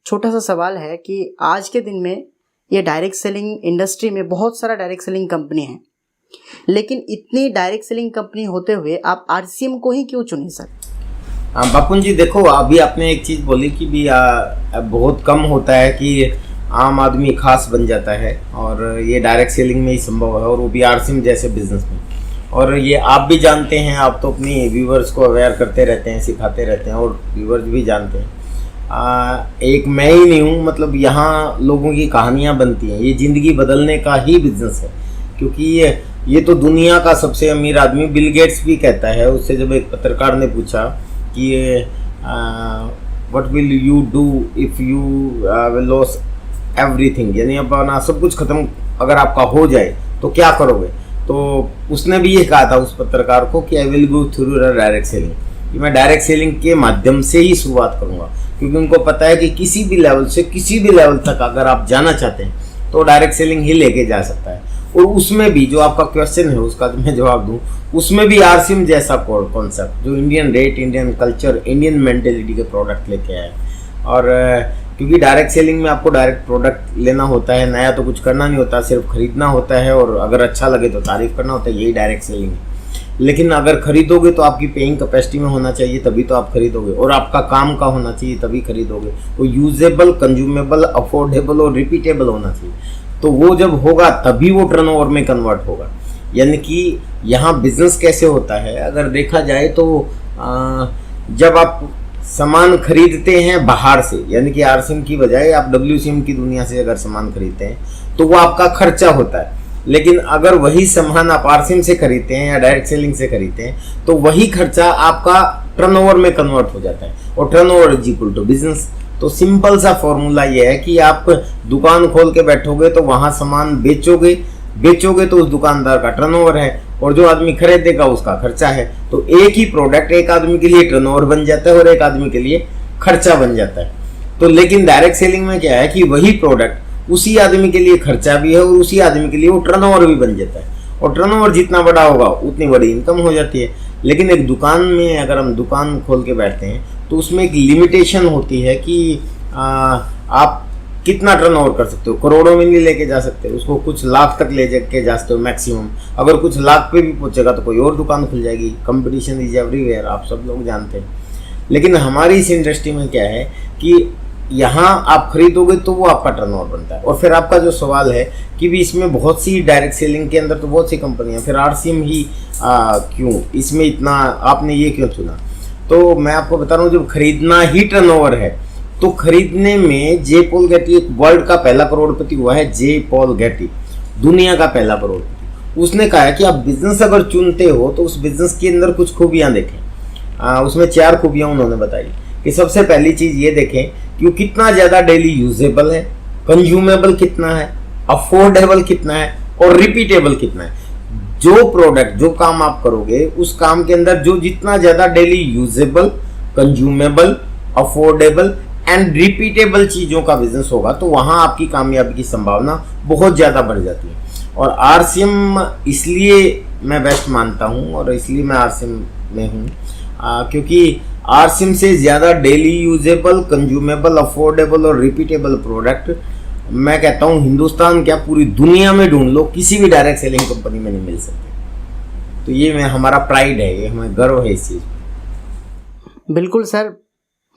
छोटा सा सवाल है कि आज के दिन में ये डायरेक्ट सेलिंग इंडस्ट्री में बहुत सारा डायरेक्ट सेलिंग कंपनी है, लेकिन इतनी डायरेक्ट सेलिंग कंपनी होते हुए आप आरसीएम को ही क्यों चुने सर? बापुन जी देखो, अभी आपने एक चीज़ बोली कि भी बहुत कम होता है कि आम आदमी खास बन जाता है, और ये डायरेक्ट सेलिंग में ही संभव है, और वो भी आरसीएम जैसे बिजनेस में। और ये आप भी जानते हैं, आप तो अपनी व्यूवर्स को अवेयर करते रहते हैं, सिखाते रहते हैं, और व्यूवर्स भी जानते हैं। एक मैं ही नहीं हूँ, मतलब यहाँ लोगों की कहानियाँ बनती हैं। ये ज़िंदगी बदलने का ही बिजनेस है, क्योंकि ये तो दुनिया का सबसे अमीर आदमी बिल गेट्स भी कहता है। उससे जब एक पत्रकार ने पूछा कि what will you do if you will loss everything, यानी अपना सब कुछ खत्म अगर आपका हो जाए तो क्या करोगे, तो उसने भी ये कहा था उस पत्रकार को कि I will go through direct selling, कि मैं डायरेक्ट सेलिंग के माध्यम से ही शुरुआत करूँगा। क्योंकि उनको पता है कि किसी भी लेवल से किसी भी लेवल तक अगर आप जाना चाहते हैं तो डायरेक्ट सेलिंग ही लेके जा सकता है। और उसमें भी जो आपका क्वेश्चन है उसका मैं जवाब दूं, उसमें भी आरसीएम जैसा कॉन्सेप्ट जो Indian rate, Indian culture, Indian mentality के प्रोडक्ट लेके आए। और क्योंकि डायरेक्ट सेलिंग में आपको डायरेक्ट प्रोडक्ट लेना होता है, नया तो कुछ करना नहीं होता, सिर्फ खरीदना होता है, और अगर अच्छा लगे तो तारीफ करना होता है, यही डायरेक्ट सेलिंग है। लेकिन अगर खरीदोगे तो आपकी पेइंग कैपेसिटी में होना चाहिए, तभी तो आप खरीदोगे, और आपका काम का होना चाहिए तभी खरीदोगे। वो यूजेबल, कंज्यूमेबल, अफोर्डेबल और रिपीटेबल होना चाहिए। तो वो जब होगा तभी वो टर्नओवर में कन्वर्ट होगा। यानी कि यहाँ बिजनेस कैसे होता है अगर देखा जाए तो जब आप सामान खरीदते हैं बाहर से, यानी कि आरसीएम की बजाय आप डब्ल्यूसीएम की दुनिया से अगर सामान खरीदते हैं तो वो आपका खर्चा होता है। लेकिन अगर वही सामान आप आरसीएम से खरीदते हैं या डायरेक्ट सेलिंग से खरीदते हैं तो वही खर्चा आपका टर्नओवर में कन्वर्ट हो जाता है, और turnover is equal to business. तो सिंपल सा फॉर्मूला ये है कि आप दुकान खोल के बैठोगे तो वहाँ सामान बेचोगे तो उस दुकानदार का टर्नओवर है, और जो आदमी खरीदेगा उसका खर्चा है। तो एक ही प्रोडक्ट एक आदमी के लिए टर्नओवर बन जाता है और एक आदमी के लिए खर्चा बन जाता है। तो लेकिन डायरेक्ट सेलिंग में क्या है कि वही प्रोडक्ट उसी आदमी के लिए खर्चा भी है और उसी आदमी के लिए वो टर्नओवर भी बन जाता है, और टर्नओवर जितना बड़ा होगा उतनी बड़ी इनकम हो जाती है। लेकिन एक दुकान में अगर हम दुकान खोल के बैठते हैं तो उसमें एक लिमिटेशन होती है कि आप कितना टर्नओवर कर सकते हो, करोड़ों में नहीं लेके जा सकते, उसको कुछ लाख तक ले के जा सकते हो मैक्सिमम। अगर कुछ लाख पे भी पहुंचेगा तो कोई और दुकान खुल जाएगी। कंपटीशन इज एवरीवेयर, आप सब लोग जानते हैं। लेकिन हमारी इस इंडस्ट्री में क्या है कि यहाँ आप खरीदोगे तो वो आपका टर्नओवर बनता है। और फिर आपका जो सवाल है कि भी इसमें बहुत सी डायरेक्ट सेलिंग के अंदर तो बहुत सी कंपनियां, फिर आरसीएम ही क्यों, इसमें इतना आपने ये क्यों चुना? तो मैं आपको बता रहा हूँ, जब खरीदना ही टर्नओवर है तो खरीदने में जे पॉल गेटी एक वर्ल्ड का पहला करोड़पति हुआ है। जे पॉल गेटी दुनिया का पहला करोड़पति। उसने कहा है कि आप बिजनेस अगर चुनते हो तो उस बिजनेस के अंदर कुछ खूबियां देखें। उसमें 4 खूबियां उन्होंने बताई कि सबसे पहली चीज ये देखें कि वो कितना ज्यादा डेली यूजेबल है, कंज्यूमेबल कितना है, अफोर्डेबल कितना है और रिपीटेबल कितना है। जो प्रोडक्ट, जो काम आप करोगे उस काम के अंदर जो जितना ज्यादा daily usable, consumable, affordable and repeatable चीजों का बिजनेस होगा तो वहां आपकी कामयाबी की संभावना बहुत ज्यादा बढ़ जाती है। और आरसीएम इसलिए मैं बेस्ट मानता हूं और इसलिए मैं आरसीएम में हूं क्योंकि आरसीएम से ज्यादा डेली यूजेबल, कंज्यूमेबल, अफोर्डेबल और रिपीटेबल प्रोडक्ट मैं कहता हूं हिंदुस्तान क्या पूरी दुनिया में ढूंढ लो, किसी भी डायरेक्ट सेलिंग कंपनी में नहीं मिल सकते। तो ये हमारा प्राइड है, ये हमें गर्व है इस चीज पर। बिल्कुल सर,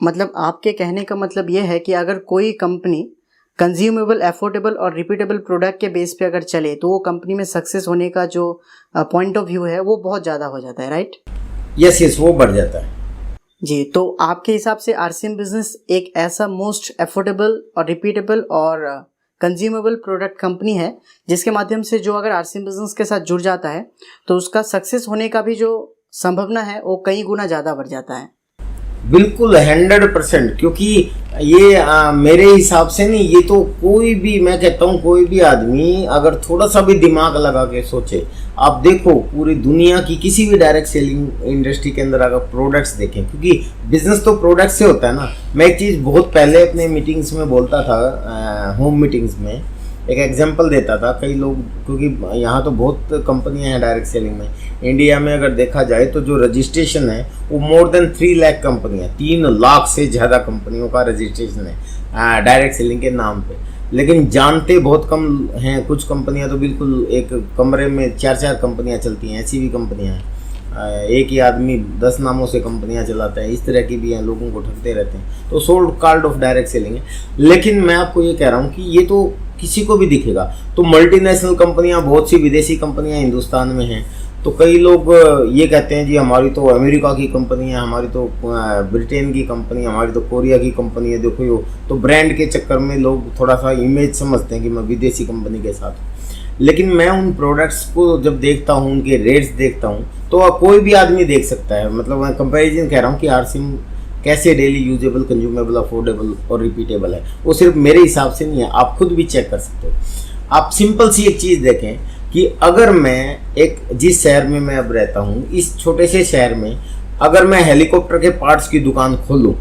मतलब आपके कहने का मतलब ये है कि अगर कोई कंपनी कंज्यूमेबल, अफोर्डेबल और रिपीटेबल प्रोडक्ट के बेस पे अगर चले तो वो कंपनी में सक्सेस होने का जो पॉइंट ऑफ व्यू है वो बहुत ज़्यादा हो जाता है, राइट? यस, वो बढ़ जाता है जी। तो आपके हिसाब से आरसीएम बिजनेस एक ऐसा मोस्ट अफोर्डेबल और रिपीटेबल और कंज्यूमेबल प्रोडक्ट कंपनी है जिसके माध्यम से जो अगर आरसीएम बिजनेस के साथ जुड़ जाता है तो उसका सक्सेस होने का भी जो संभावना है वो कई गुना ज़्यादा बढ़ जाता है। बिल्कुल 100%, क्योंकि ये मेरे हिसाब से नहीं, ये तो कोई भी, मैं कहता हूँ कोई भी आदमी अगर थोड़ा सा भी दिमाग लगा के सोचे, आप देखो पूरी दुनिया की किसी भी डायरेक्ट सेलिंग इंडस्ट्री के अंदर अगर प्रोडक्ट्स देखें, क्योंकि बिजनेस तो प्रोडक्ट से होता है ना। मैं एक चीज़ बहुत पहले अपने मीटिंग्स में बोलता था, होम मीटिंग्स में एक एग्जांपल देता था। कई लोग, क्योंकि यहाँ तो बहुत कंपनियां हैं डायरेक्ट सेलिंग में, इंडिया में अगर देखा जाए तो जो रजिस्ट्रेशन है वो मोर देन 3 लाख कंपनियां, 3 लाख से ज़्यादा कंपनियों का रजिस्ट्रेशन है। डायरेक्ट सेलिंग के नाम पे, लेकिन जानते बहुत कम हैं। कुछ कंपनियां तो बिल्कुल एक कमरे में 4-4 कंपनियां चलती हैं, ऐसी भी कंपनियां हैं। एक ही आदमी 10 नामों से कंपनियां चलाता है, इस तरह की भी हैं, लोगों को ठगते रहते हैं। तो sold card of direct selling है। लेकिन मैं आपको ये कह रहा हूँ कि ये तो किसी को भी दिखेगा। तो मल्टीनेशनल कंपनियां, बहुत सी विदेशी कंपनियां हिंदुस्तान में हैं। तो कई लोग ये कहते हैं जी हमारी तो अमेरिका की कंपनी है, हमारी तो ब्रिटेन की कंपनी है, हमारी तो कोरिया की कंपनी है। देखो यो तो ब्रांड के चक्कर में लोग थोड़ा सा इमेज समझते हैं कि मैं विदेशी कंपनी के साथ हूँ। लेकिन मैं उन प्रोडक्ट्स को जब देखता हूँ, उनके रेट्स देखता हूँ, तो कोई भी आदमी देख सकता है। मतलब मैं कंपैरिजन कह रहा हूँ कि आरसिम कैसे डेली यूजेबल, कंज्यूमेबल, अफोर्डेबल और रिपीटेबल है। वो सिर्फ मेरे हिसाब से नहीं है, आप खुद भी चेक कर सकते हो। आप सिंपल सी एक चीज़ देखें कि अगर मैं जिस शहर में मैं अब रहता हूँ, इस छोटे से शहर में अगर मैं हेलीकॉप्टर के पार्ट्स की दुकान खोलूँ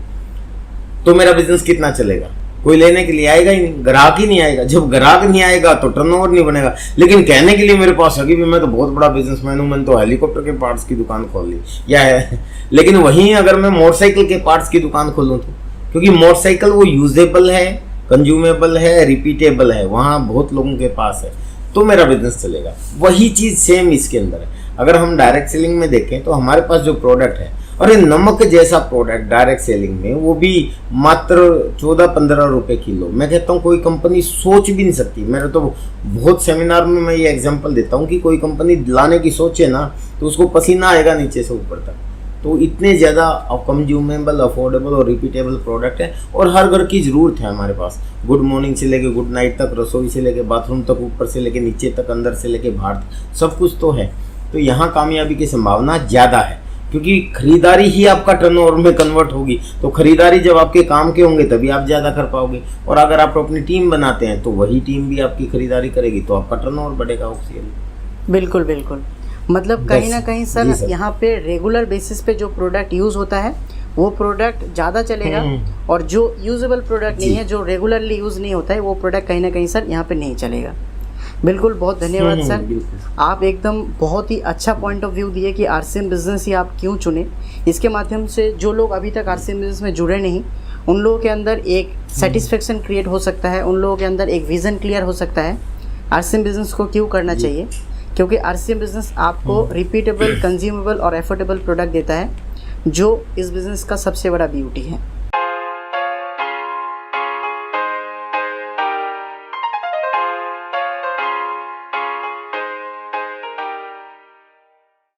तो मेरा बिजनेस कितना चलेगा? कोई लेने के लिए आएगा ही नहीं, ग्राहक ही नहीं आएगा। जब ग्राहक नहीं आएगा तो टर्नओवर नहीं बनेगा। लेकिन कहने के लिए मेरे पास है कि मैं तो बहुत बड़ा बिजनेसमैन हूँ, मैंने तो हेलीकॉप्टर के पार्ट्स की दुकान खोल ली या है। लेकिन वहीं अगर मैं मोटरसाइकिल के पार्ट्स की दुकान खोलूँ तो, क्योंकि मोटरसाइकिल वो यूजेबल है, कंज्यूमेबल है, रिपीटेबल है, वहाँ बहुत लोगों के पास है, तो मेरा बिजनेस चलेगा। वही चीज़ सेम इसके अंदर है। अगर हम डायरेक्ट सेलिंग में देखें तो हमारे पास जो प्रोडक्ट है, और ये नमक जैसा प्रोडक्ट डायरेक्ट सेलिंग में, वो भी मात्र 14-15 रुपए किलो। मैं कहता हूँ कोई कंपनी सोच भी नहीं सकती। मेरे तो बहुत सेमिनार में मैं ये एग्जांपल देता हूँ कि कोई कंपनी लाने की सोचे ना तो उसको पसीना आएगा नीचे से ऊपर तक। तो इतने ज़्यादा कंज्यूमेबल, अफोर्डेबल और रिपीटेबल प्रोडक्ट है, और हर घर की ज़रूरत है हमारे पास। गुड मॉर्निंग से लेके गुड नाइट तक, रसोई से लेके बाथरूम तक, ऊपर से लेके नीचे तक, अंदर से लेके बाहर तक, सब कुछ तो है। तो यहाँ कामयाबी की संभावना ज़्यादा है, क्योंकि खरीदारी ही आपका टर्नओवर में कन्वर्ट होगी। तो खरीदारी जब आपके काम के होंगे तभी आप ज़्यादा कर पाओगे। और अगर आप अपनी टीम बनाते हैं तो वही टीम भी आपकी खरीदारी करेगी, तो आपका टर्नओवर बढ़ेगा ऑक्सीजन। बिल्कुल बिल्कुल। मतलब कहीं ना कहीं सर यहाँ पे रेगुलर बेसिस पे जो प्रोडक्ट यूज़ होता है वो प्रोडक्ट ज़्यादा चलेगा, और जो यूजेबल प्रोडक्ट नहीं है, जो रेगुलरली यूज़ नहीं होता है, वो प्रोडक्ट कहीं ना कहीं सर यहाँ पे नहीं चलेगा। बिल्कुल, बहुत धन्यवाद सर। आप एकदम बहुत ही अच्छा पॉइंट ऑफ व्यू दिए कि आरसीएम बिजनेस ही आप क्यों चुने। इसके माध्यम से जो लोग अभी तक आरसीएम बिजनेस में जुड़े नहीं, उन लोगों के अंदर एक सेटिस्फेक्शन क्रिएट हो सकता है, उन लोगों के अंदर एक विज़न क्लियर हो सकता है आरसीएम बिजनेस को क्यों करना चाहिए। क्योंकि आरसीएम बिजनेस आपको रिपीटेबल, कंज्यूमेबल और एफोर्डेबल प्रोडक्ट देता है, जो इस बिज़नेस का सबसे बड़ा ब्यूटी है।